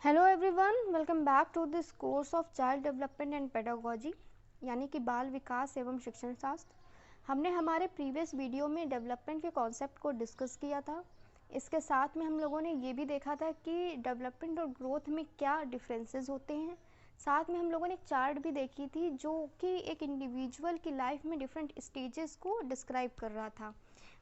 Hello everyone, welcome back to this course of child development and pedagogy यानी कि बाल विकास एवं शिक्षण शास्त्र। हमने हमारे प्रीवियस वीडियो में डेवलपमेंट के कॉन्सेप्ट को डिस्कस किया था। इसके साथ में हम लोगों ने ये भी देखा था कि डेवलपमेंट और ग्रोथ में क्या डिफरेंसेस होते हैं। साथ में हम लोगों ने एक चार्ट भी देखी थी जो कि एक इंडिविजुअल की लाइफ में डिफरेंट स्टेजेस को डिस्क्राइब कर रहा था।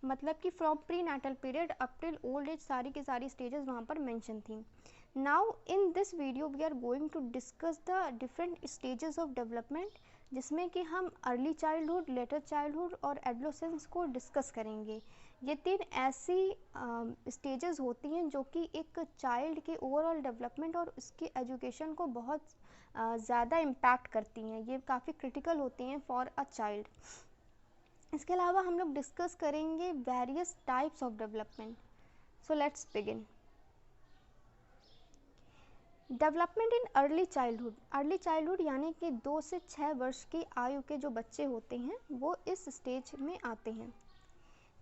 मतलब कि from pre natal period up till old age सारी की सारी स्टेजेस वहाँ पर मेंशन थी। Now in this video we are going to discuss the different stages of development, जिसमें कि हम अर्ली चाइल्डहुड, लेटर चाइल्डहुड और एडोलेसेंस को डिस्कस करेंगे। ये तीन ऐसी स्टेजेस होती हैं जो कि एक चाइल्ड के ओवरऑल डेवलपमेंट और उसकी एजुकेशन को बहुत ज़्यादा इम्पैक्ट करती हैं। ये काफ़ी क्रिटिकल होती हैं फॉर अ चाइल्ड। इसके अलावा हम लोग डिस्कस करेंगे various types of development. So let's begin. Development in early childhood यानी कि 2 से 6 वर्ष की आयु के जो बच्चे होते हैं वो इस स्टेज में आते हैं।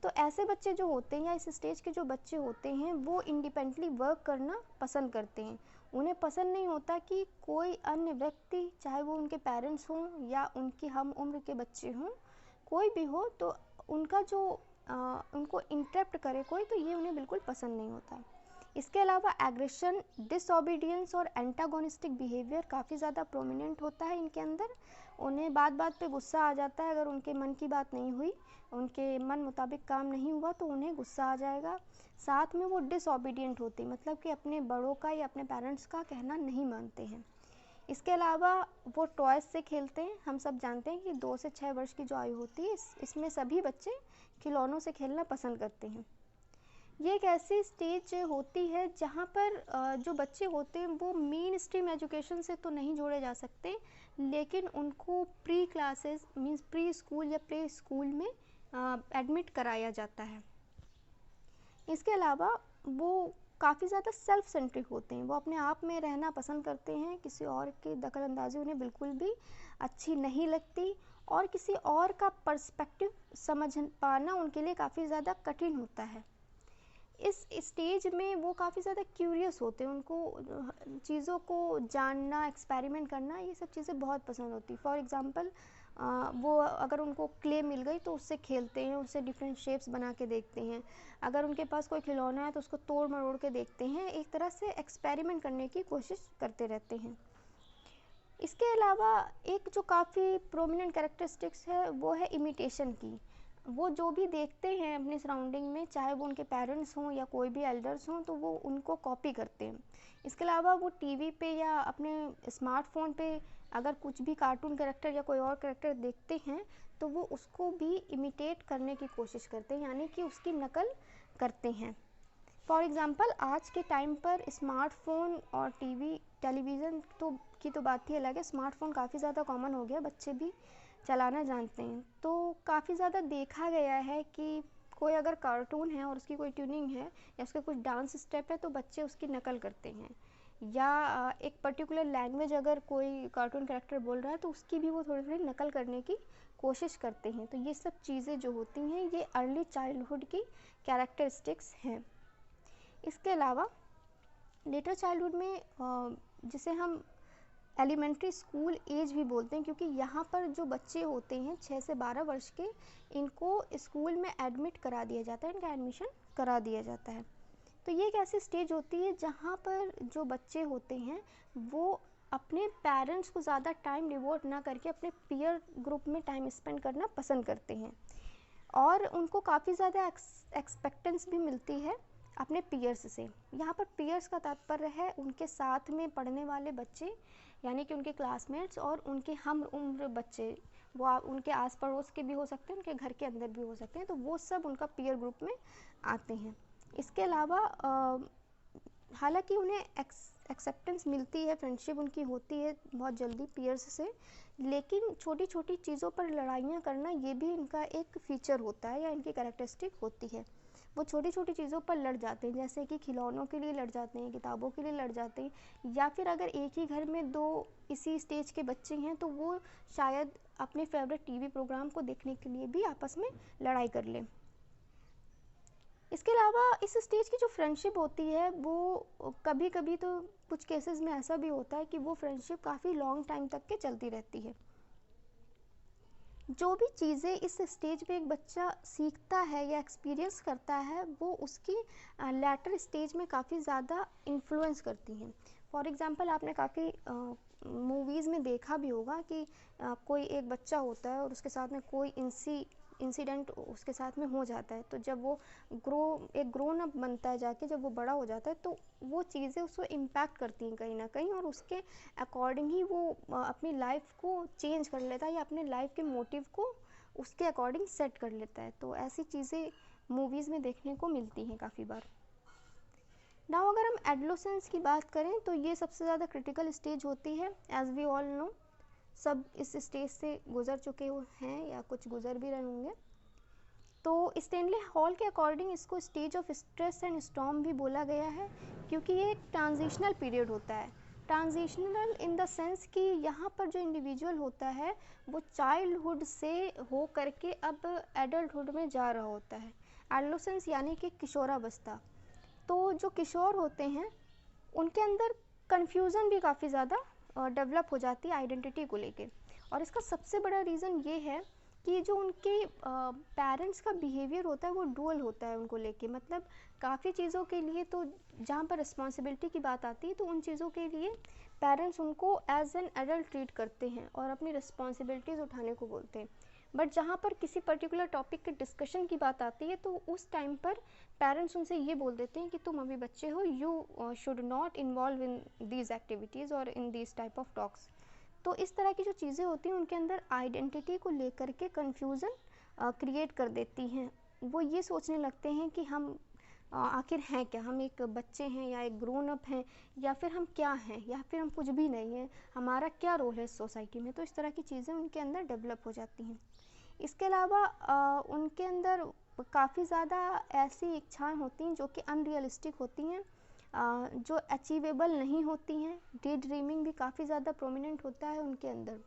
तो ऐसे बच्चे जो होते हैं या इस स्टेज के जो बच्चे होते हैं वो इंडिपेंडेंटली वर्क करना पसंद करते हैं। उन्हें पसंद नहीं होता कि कोई अन्य व्यक्ति, चाहे वो उनके पेरेंट्स हों या उनकी हम उम्र के बच्चे हों, कोई भी हो, तो उनका जो उनको इंटरप्ट करे कोई, तो ये उन्हें बिल्कुल पसंद नहीं होता। इसके अलावा एग्रेशन, डिसओबीडियंस और एंटागोनिस्टिक बिहेवियर काफ़ी ज़्यादा प्रोमिनेंट होता है इनके अंदर। उन्हें बात बात पे गुस्सा आ जाता है। अगर उनके मन की बात नहीं हुई, उनके मन मुताबिक काम नहीं हुआ, तो उन्हें गुस्सा आ जाएगा। साथ में वो डिसओबीडियंट होती, मतलब कि अपने बड़ों का या अपने पेरेंट्स का कहना नहीं मानते हैं। इसके अलावा वो टॉयज़ से खेलते हैं। हम सब जानते हैं कि 2 से 6 वर्ष की जो आयु होती है इसमें सभी बच्चे खिलौनों से खेलना पसंद करते हैं। ये एक ऐसी स्टेज होती है जहाँ पर जो बच्चे होते हैं वो मेन स्ट्रीम एजुकेशन से तो नहीं जोड़े जा सकते, लेकिन उनको pre classes means pre school या प्ले स्कूल में एडमिट कराया जाता है। इसके अलावा वो काफ़ी ज़्यादा सेल्फ सेंट्रिक होते हैं। वो अपने आप में रहना पसंद करते हैं। किसी और की दखलंदाजी उन्हें बिल्कुल भी अच्छी नहीं लगती और किसी और का पर्सपेक्टिव समझ पाना उनके लिए काफ़ी ज़्यादा कठिन होता है। इस स्टेज में वो काफ़ी ज़्यादा क्यूरियस होते हैं। उनको चीज़ों को जानना, एक्सपेरिमेंट करना, ये सब चीज़ें बहुत पसंद होती। फॉर एग्ज़ाम्पल वो अगर उनको क्ले मिल गई तो उससे खेलते हैं, उससे डिफरेंट शेप्स बना के देखते हैं। अगर उनके पास कोई खिलौना है तो उसको तोड़ मरोड़ के देखते हैं। एक तरह से एक्सपेरिमेंट करने की कोशिश करते रहते हैं। इसके अलावा एक जो काफ़ी प्रोमिनेंट कैरेक्टरिस्टिक्स है वो है इमिटेशन की। वो जो भी देखते हैं अपने सराउंडिंग में, चाहे वो उनके पेरेंट्स हों या कोई भी एल्डर्स हों, तो वो उनको कॉपी करते हैं। इसके अलावा वो टीवी पे या अपने स्मार्टफोन पे अगर कुछ भी कार्टून कैरेक्टर या कोई और कैरेक्टर देखते हैं तो वो उसको भी इमिटेट करने की कोशिश करते हैं, यानी कि उसकी नकल करते हैं। फॉर एग्ज़ाम्पल आज के टाइम पर स्मार्टफ़ोन और टेलीविज़न की तो बात ही अलग है। स्मार्टफ़ोन काफ़ी ज़्यादा कॉमन हो गया, बच्चे भी चलाना जानते हैं। तो काफ़ी ज़्यादा देखा गया है कि कोई अगर कार्टून है और उसकी कोई ट्यूनिंग है या उसका कुछ डांस स्टेप है तो बच्चे उसकी नकल करते हैं। या एक पर्टिकुलर लैंग्वेज अगर कोई कार्टून कैरेक्टर बोल रहा है तो उसकी भी वो थोड़ी थोड़ी नकल करने की कोशिश करते हैं। तो ये सब चीज़ें जो होती हैं ये अर्ली चाइल्डहुड की कैरेक्टरिस्टिक्स हैं। इसके अलावा लेटर चाइल्डहुड में जिसे हम एलिमेंट्री स्कूल एज भी बोलते हैं, क्योंकि यहाँ पर जो बच्चे होते हैं 6 से 12 वर्ष के, इनको स्कूल में एडमिट करा दिया जाता है, इनका एडमिशन करा दिया जाता है। तो ये एक ऐसी स्टेज होती है जहाँ पर जो बच्चे होते हैं वो अपने पेरेंट्स को ज़्यादा टाइम डिवोट ना करके अपने पीयर ग्रुप में टाइम स्पेंड करना पसंद करते हैं और उनको काफ़ी ज़्यादा एक्सपेक्टेंस भी मिलती है अपने पीयर्स से। यहाँ पर पीयर्स का तात्पर्य है उनके साथ में पढ़ने वाले बच्चे, यानी कि उनके क्लासमेट्स और उनके हम उम्र बच्चे। वो उनके आस पड़ोस के भी हो सकते हैं, उनके घर के अंदर भी हो सकते हैं, तो वो सब उनका पीयर ग्रुप में आते हैं। इसके अलावा हालांकि उन्हें एक्सेप्टेंस मिलती है, फ्रेंडशिप उनकी होती है बहुत जल्दी पीयर्स से, लेकिन छोटी छोटी चीज़ों पर लड़ाइयाँ करना ये भी इनका एक फ़ीचर होता है या इनकी कैरेक्टरिस्टिक होती है। वो छोटी छोटी चीज़ों पर लड़ जाते हैं, जैसे कि खिलौनों के लिए लड़ जाते हैं, किताबों के लिए लड़ जाते हैं, या फिर अगर एक ही घर में 2 इसी स्टेज के बच्चे हैं तो वो शायद अपने फेवरेट टीवी प्रोग्राम को देखने के लिए भी आपस में लड़ाई कर लें। इसके अलावा इस स्टेज की जो फ्रेंडशिप होती है वो कभी कभी तो कुछ केसेस में ऐसा भी होता है कि वो फ्रेंडशिप काफ़ी लॉन्ग टाइम तक के चलती रहती है। जो भी चीज़ें इस स्टेज पे एक बच्चा सीखता है या एक्सपीरियंस करता है वो उसकी लेटर स्टेज में काफ़ी ज़्यादा इन्फ्लुएंस करती हैं। फॉर एग्ज़ाम्पल आपने काफ़ी मूवीज़ में देखा भी होगा कि कोई एक बच्चा होता है और उसके साथ में कोई इंसिडेंट उसके साथ में हो जाता है, तो जब वो एक ग्रोन अप बनता है जाके, जब वो बड़ा हो जाता है तो वो चीज़ें उसको इम्पैक्ट करती हैं कहीं ना कहीं, और उसके अकॉर्डिंग ही वो अपनी लाइफ को चेंज कर लेता है या अपने लाइफ के मोटिव को उसके अकॉर्डिंग सेट कर लेता है। तो ऐसी चीज़ें मूवीज़ में देखने को मिलती हैं काफ़ी बार। नाउ अगर हम एडोलेसेंस की बात करें तो ये सबसे ज़्यादा क्रिटिकल स्टेज होती है। एज वी ऑल नो, सब इस स्टेज से गुजर चुके हैं या कुछ गुजर भी रहे होंगे। तो स्टैनली हॉल के अकॉर्डिंग इसको stage of stress and storm भी बोला गया है, क्योंकि ये एक ट्रांजिशनल पीरियड होता है। ट्रांजिशनल इन द सेंस कि यहाँ पर जो इंडिविजुअल होता है वो चाइल्डहुड से हो करके अब एडल्टहुड में जा रहा होता है। एडोलेसेंस यानी कि किशोरावस्था। तो जो किशोर होते हैं उनके अंदर कन्फ्यूज़न भी काफ़ी ज़्यादा डेवलप हो जाती है आइडेंटिटी को लेके, और इसका सबसे बड़ा रीज़न ये है कि जो उनके पेरेंट्स का बिहेवियर होता है वो डुअल होता है उनको लेके। मतलब काफ़ी चीज़ों के लिए तो जहाँ पर रिस्पॉन्सिबिलिटी की बात आती है तो उन चीज़ों के लिए पेरेंट्स उनको एज एन एडल्ट ट्रीट करते हैं और अपनी रिस्पॉन्सिबिलिटीज़ उठाने को बोलते हैं। बट जहाँ पर किसी पर्टिकुलर टॉपिक के डिस्कशन की बात आती है तो उस टाइम पर पेरेंट्स उनसे ये बोल देते हैं कि तुम अभी बच्चे हो, you should not involve in these activities और in these type of talks. तो इस तरह की जो चीज़ें होती हैं उनके अंदर आइडेंटिटी को लेकर के कन्फ्यूज़न क्रिएट कर देती हैं। वो ये सोचने लगते हैं कि हम आखिर हैं क्या, हम एक बच्चे हैं या एक ग्रोन अप हैं, या फिर हम क्या हैं, या फिर हम कुछ भी नहीं हैं, हमारा क्या रोल है इस सोसाइटी में। तो इस तरह की चीज़ें उनके अंदर डेवलप हो जाती हैं। इसके अलावा उनके अंदर काफ़ी ज़्यादा ऐसी इच्छाएं होती हैं जो कि अनरियलिस्टिक होती हैं, जो अचीवेबल नहीं होती हैं। डे ड्रीमिंग भी काफ़ी ज़्यादा प्रोमिनेंट होता है उनके अंदर।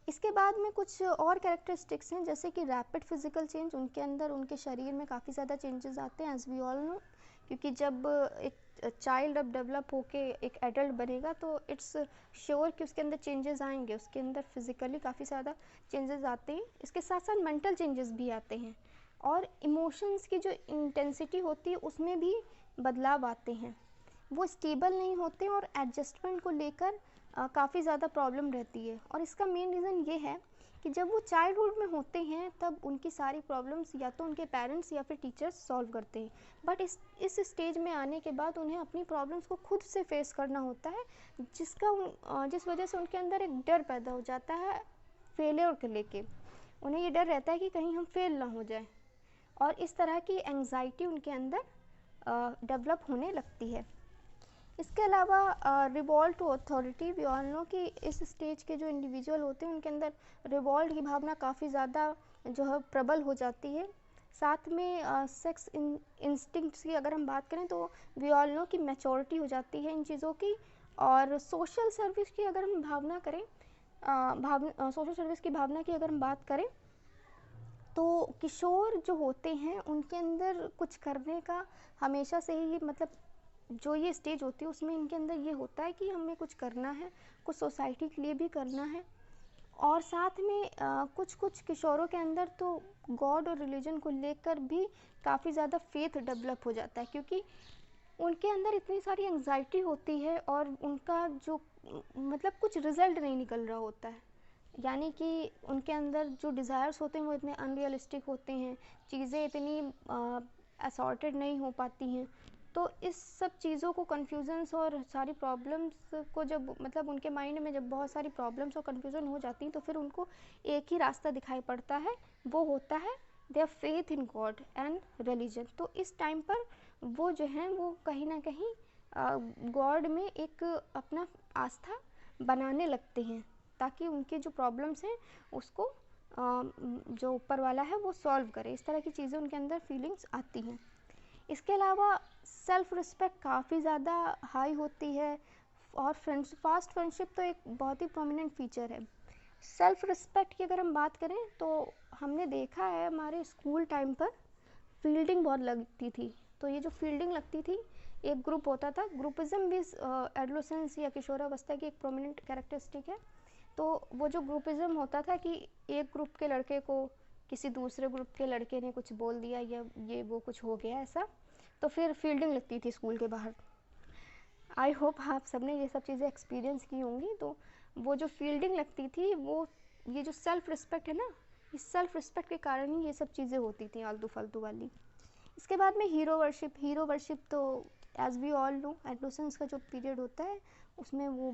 इसके बाद में कुछ और कैरेक्टरिस्टिक्स हैं जैसे कि रैपिड फिजिकल चेंज। उनके अंदर उनके शरीर में काफ़ी ज़्यादा चेंजेस आते हैं, एज वी ऑल नो, क्योंकि जब एक चाइल्ड अब डेवलप होके एक एडल्ट बनेगा तो इट्स श्योर कि उसके अंदर चेंजेस आएंगे, उसके अंदर फिजिकली काफ़ी ज़्यादा चेंजेस आते हैं। इसके साथ साथ मेंटल चेंजेस भी आते हैं, और इमोशंस की जो इंटेंसिटी होती है उसमें भी बदलाव आते हैं। वो स्टेबल नहीं होते और एडजस्टमेंट को लेकर काफ़ी ज़्यादा प्रॉब्लम रहती है। और इसका मेन रीज़न ये है कि जब वो चाइल्डहुड में होते हैं तब उनकी सारी प्रॉब्लम्स या तो उनके पेरेंट्स या फिर टीचर्स सॉल्व करते हैं, बट इस स्टेज में आने के बाद उन्हें अपनी प्रॉब्लम्स को खुद से फेस करना होता है, जिस वजह से उनके अंदर एक डर पैदा हो जाता है फेलियर को लेके। उन्हें ये डर रहता है कि कहीं हम फेल ना हो जाए, और इस तरह की एंग्जाइटी उनके अंदर डेवलप होने लगती है। इसके अलावा revolt to authority, we all know कि इस स्टेज के जो इंडिविजुअल होते हैं उनके अंदर रिवॉल्ट की भावना काफ़ी ज़्यादा जो है प्रबल हो जाती है। साथ में सेक्स इंस्टिंक्ट्स की अगर हम बात करें तो वी ऑल नो कि मैच्योरिटी हो जाती है इन चीज़ों की। और सोशल सर्विस की अगर हम भावना करें, सोशल सर्विस की भावना की अगर हम बात करें तो किशोर जो होते हैं उनके अंदर कुछ करने का हमेशा से ही, मतलब जो ये स्टेज होती है उसमें इनके अंदर ये होता है कि हमें कुछ करना है, कुछ सोसाइटी के लिए भी करना है। और साथ में कुछ कुछ किशोरों के अंदर तो गॉड और रिलीजन को लेकर भी काफ़ी ज़्यादा फेथ डेवलप हो जाता है, क्योंकि उनके अंदर इतनी सारी एंग्जाइटी होती है और उनका जो मतलब कुछ रिजल्ट नहीं निकल रहा होता है। यानी कि उनके अंदर जो डिज़ायर्स होते हैं वो इतने अनरियलिस्टिक होते हैं, चीज़ें इतनी असॉर्टेड नहीं हो पाती हैं। तो इस सब चीज़ों को, कन्फ्यूजन्स और सारी प्रॉब्लम्स को जब मतलब उनके माइंड में जब बहुत सारी प्रॉब्लम्स और कन्फ्यूज़न हो जाती हैं तो फिर उनको एक ही रास्ता दिखाई पड़ता है, वो होता है their faith in God and religion. तो इस टाइम पर वो जो हैं वो कहीं ना कहीं गॉड में एक अपना आस्था बनाने लगते हैं, ताकि उनकी जो प्रॉब्लम्स हैं उसको जो ऊपर वाला है वो सॉल्व करे। इस तरह की चीज़ें उनके अंदर फीलिंग्स आती हैं। इसके अलावा सेल्फ रिस्पेक्ट काफ़ी ज़्यादा हाई होती है, और फास्ट फ्रेंडशिप तो एक बहुत ही प्रोमिनेंट फीचर है। सेल्फ रिस्पेक्ट की अगर हम बात करें तो हमने देखा है हमारे स्कूल टाइम पर फील्डिंग बहुत लगती थी। तो ये जो फील्डिंग लगती थी, एक ग्रुप होता था। ग्रुपिज्म भी एडोलेसेंस या किशोरावस्था की एक प्रोमिनेंट कैरेक्टरिस्टिक है। तो वो जो ग्रुपिज्म होता था कि एक ग्रुप के लड़के को किसी दूसरे ग्रुप के लड़के ने कुछ बोल दिया या ये वो कुछ हो गया ऐसा, तो फिर फील्डिंग लगती थी स्कूल के बाहर। आई होप आप सबने ये सब चीज़ें एक्सपीरियंस की होंगी। तो वो जो फील्डिंग लगती थी, वो ये जो सेल्फ रिस्पेक्ट है ना, इस सेल्फ रिस्पेक्ट के कारण ही ये सब चीज़ें होती थी आलतू फालतू वाली। इसके बाद में हीरो वर्शिप तो as we all know adolescence का जो पीरियड होता है उसमें वो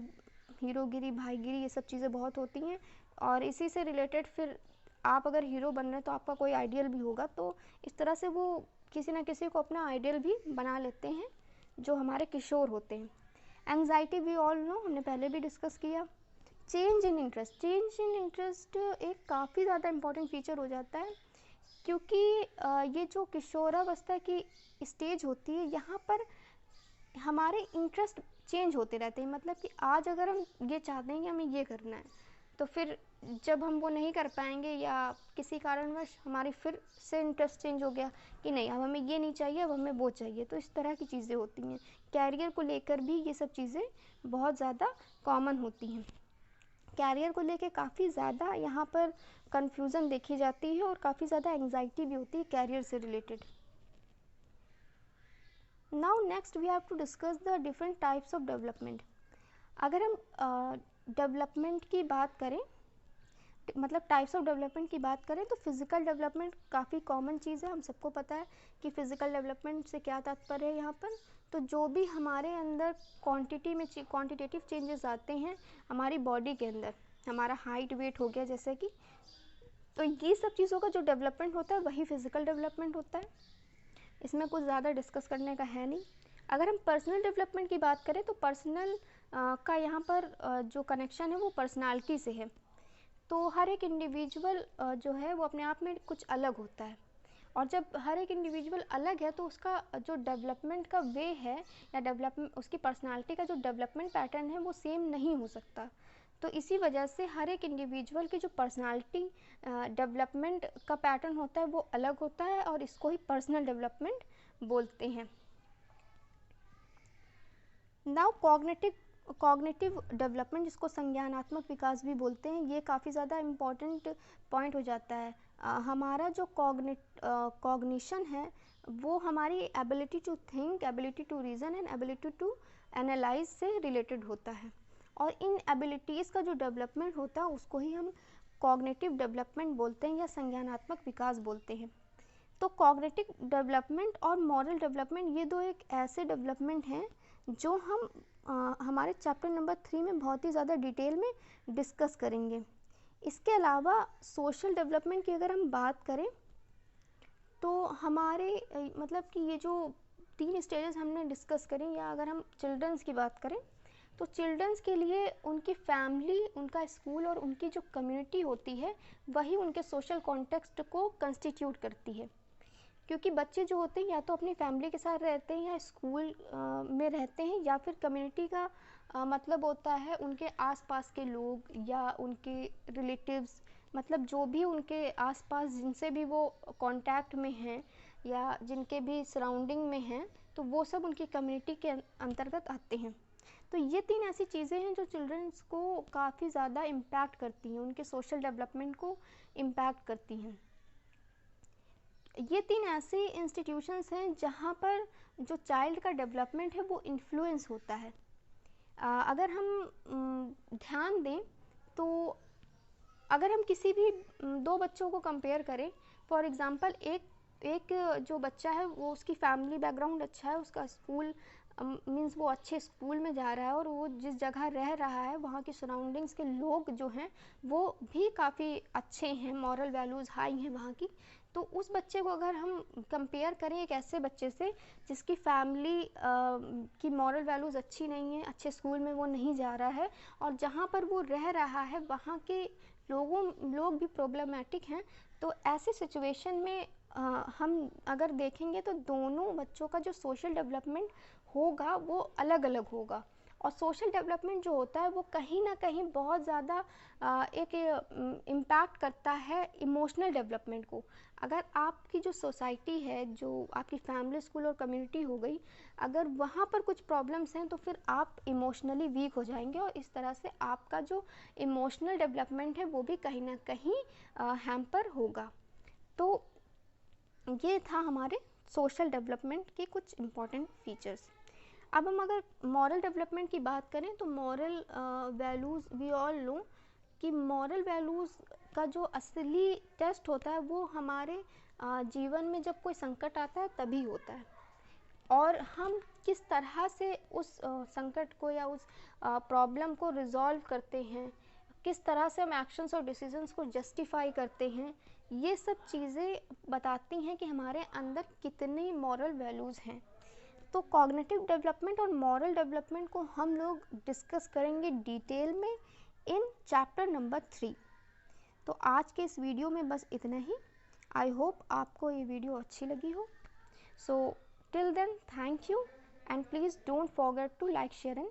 हीरोगिरी, भाईगिरी, ये सब चीज़ें बहुत होती हैं। और इसी से रिलेटेड फिर आप अगर हीरो बन रहे हैं तो आपका कोई आइडियल भी होगा, तो इस तरह से वो किसी न किसी को अपना आइडियल भी बना लेते हैं जो हमारे किशोर होते हैं। एंग्जाइटी वी ऑल नो, हमने पहले भी डिस्कस किया। चेंज इन इंटरेस्ट एक काफ़ी ज़्यादा इम्पॉर्टेंट फीचर हो जाता है, क्योंकि ये जो किशोरावस्था की स्टेज होती है, यहाँ पर हमारे इंटरेस्ट चेंज होते रहते हैं। मतलब कि आज अगर हम ये चाहते हैं कि हमें ये करना है, तो फिर जब हम वो नहीं कर पाएंगे या किसी कारणवश हमारी फिर से इंटरेस्ट चेंज हो गया कि नहीं अब हमें ये नहीं चाहिए, अब हमें वो चाहिए, तो इस तरह की चीज़ें होती हैं। कैरियर को लेकर भी ये सब चीज़ें बहुत ज़्यादा कॉमन होती हैं। कैरियर को लेकर काफ़ी ज़्यादा यहाँ पर कन्फ्यूज़न देखी जाती है और काफ़ी ज़्यादा एंग्जाइटी भी होती है कैरियर से related. Now next we have to discuss the different types of development. अगर हम डेवलपमेंट की बात करें, मतलब टाइप्स ऑफ डेवलपमेंट की बात करें, तो फिज़िकल डेवलपमेंट काफ़ी कॉमन चीज़ है। हम सबको पता है कि फ़िज़िकल डेवलपमेंट से क्या तात्पर्य है यहाँ पर। तो जो भी हमारे अंदर क्वांटिटेटिव चेंजेस आते हैं हमारी बॉडी के अंदर, हमारा हाइट वेट हो गया जैसे कि, तो ये सब चीज़ों का जो डेवलपमेंट होता है वही फ़िज़िकल डेवलपमेंट होता है। इसमें कुछ ज़्यादा डिस्कस करने का है नहीं। अगर हम पर्सनल डेवलपमेंट की बात करें तो पर्सनल का यहाँ पर जो कनेक्शन है वो पर्सनालिटी से है। तो हर एक इंडिविजुअल जो है वो अपने आप में कुछ अलग होता है, और जब हर एक इंडिविजुअल अलग है तो उसका जो डेवलपमेंट का वे है या डेवलपमेंट, उसकी पर्सनालिटी का जो डेवलपमेंट पैटर्न है वो सेम नहीं हो सकता। तो इसी वजह से हर एक इंडिविजुअल की जो पर्सनालिटी डेवलपमेंट का पैटर्न होता है वो अलग होता है, और इसको ही पर्सनल डेवलपमेंट बोलते हैं। नाउ कॉग्निटिव डेवलपमेंट, जिसको संज्ञानात्मक विकास भी बोलते हैं, ये काफ़ी ज़्यादा इम्पॉर्टेंट पॉइंट हो जाता है। हमारा जो कॉग्निशन है वो हमारी ability to think, ability to reason and ability to analyse से रिलेटेड होता है। और इन एबिलिटीज़ का जो डेवलपमेंट होता है उसको ही हम कॉग्निटिव डेवलपमेंट बोलते हैं या संज्ञानात्मक विकास बोलते हैं। तो कॉग्निटिव डेवलपमेंट और मॉरल डेवलपमेंट, ये दो एक ऐसे डेवलपमेंट हैं जो हम हमारे चैप्टर नंबर 3 में बहुत ही ज़्यादा डिटेल में डिस्कस करेंगे। इसके अलावा सोशल डेवलपमेंट की अगर हम बात करें तो हमारे मतलब कि ये जो 3 स्टेजेस हमने डिस्कस करें, या अगर हम चिल्ड्रंस की बात करें तो चिल्ड्रंस के लिए उनकी फैमिली, उनका स्कूल और उनकी जो कम्युनिटी होती है वही उनके सोशल कॉन्टेक्स्ट को कंस्टिट्यूट करती है। क्योंकि बच्चे जो होते हैं या तो अपनी फैमिली के साथ रहते हैं या स्कूल में रहते हैं, या फिर कम्युनिटी का मतलब होता है उनके आसपास के लोग या उनके रिलेटिव्स, मतलब जो भी उनके आसपास जिनसे भी वो कांटेक्ट में हैं या जिनके भी सराउंडिंग में हैं, तो वो सब उनकी कम्युनिटी के अंतर्गत आते हैं। तो ये 3 ऐसी चीज़ें हैं जो चिल्ड्रंस को काफ़ी ज़्यादा इम्पैक्ट करती हैं, उनके सोशल डेवलपमेंट को इम्पैक्ट करती हैं। ये 3 ऐसे इंस्टीट्यूशंस हैं जहाँ पर जो चाइल्ड का डेवलपमेंट है वो इन्फ्लुएंस होता है। अगर हम ध्यान दें तो अगर हम किसी भी 2 बच्चों को कंपेयर करें, फॉर एग्ज़ाम्पल एक जो बच्चा है वो, उसकी फैमिली बैकग्राउंड अच्छा है, उसका स्कूल मीन्स वो अच्छे स्कूल में जा रहा है और वो जिस जगह रह रहा है वहाँ के सराउंडिंग्स के लोग जो हैं वो भी काफ़ी अच्छे हैं, मॉरल वैल्यूज़ हाई हैं वहाँ की। तो उस बच्चे को अगर हम कंपेयर करें एक ऐसे बच्चे से जिसकी फैमिली की मॉरल वैल्यूज़ अच्छी नहीं है, अच्छे स्कूल में वो नहीं जा रहा है, और जहाँ पर वो रह रहा है वहाँ के लोग भी प्रॉब्लमैटिक हैं, तो ऐसे सिचुएशन में हम अगर देखेंगे तो दोनों बच्चों का जो सोशल डेवलपमेंट होगा वो अलग अलग होगा। और सोशल डेवलपमेंट जो होता है वो कहीं ना कहीं बहुत ज़्यादा एक इम्पैक्ट करता है इमोशनल डेवलपमेंट को। अगर आपकी जो सोसाइटी है, जो आपकी फैमिली, स्कूल और कम्युनिटी हो गई, अगर वहाँ पर कुछ प्रॉब्लम्स हैं तो फिर आप इमोशनली वीक हो जाएंगे और इस तरह से आपका जो इमोशनल डेवलपमेंट है वो भी कहीं ना कहीं हैम्पर होगा। तो ये था हमारे सोशल डेवलपमेंट के कुछ इम्पॉर्टेंट फीचर्स। अब हम अगर मॉरल डेवलपमेंट की बात करें तो moral values, we all know कि मॉरल वैल्यूज़ का जो असली टेस्ट होता है वो हमारे जीवन में जब कोई संकट आता है तभी होता है, और हम किस तरह से उस संकट को या उस प्रॉब्लम को रिजॉल्व करते हैं, किस तरह से हम एक्शंस और डिसीजंस को जस्टिफाई करते हैं, ये सब चीज़ें बताती हैं कि हमारे अंदर कितनी मॉरल वैल्यूज़ हैं। तो कॉग्निटिव डेवलपमेंट और मॉरल डेवलपमेंट को हम लोग डिस्कस करेंगे डिटेल में इन चैप्टर नंबर 3। तो आज के इस वीडियो में बस इतना ही। आई होप आपको ये वीडियो अच्छी लगी हो। So till then, thank you, and please don't forget to like, share and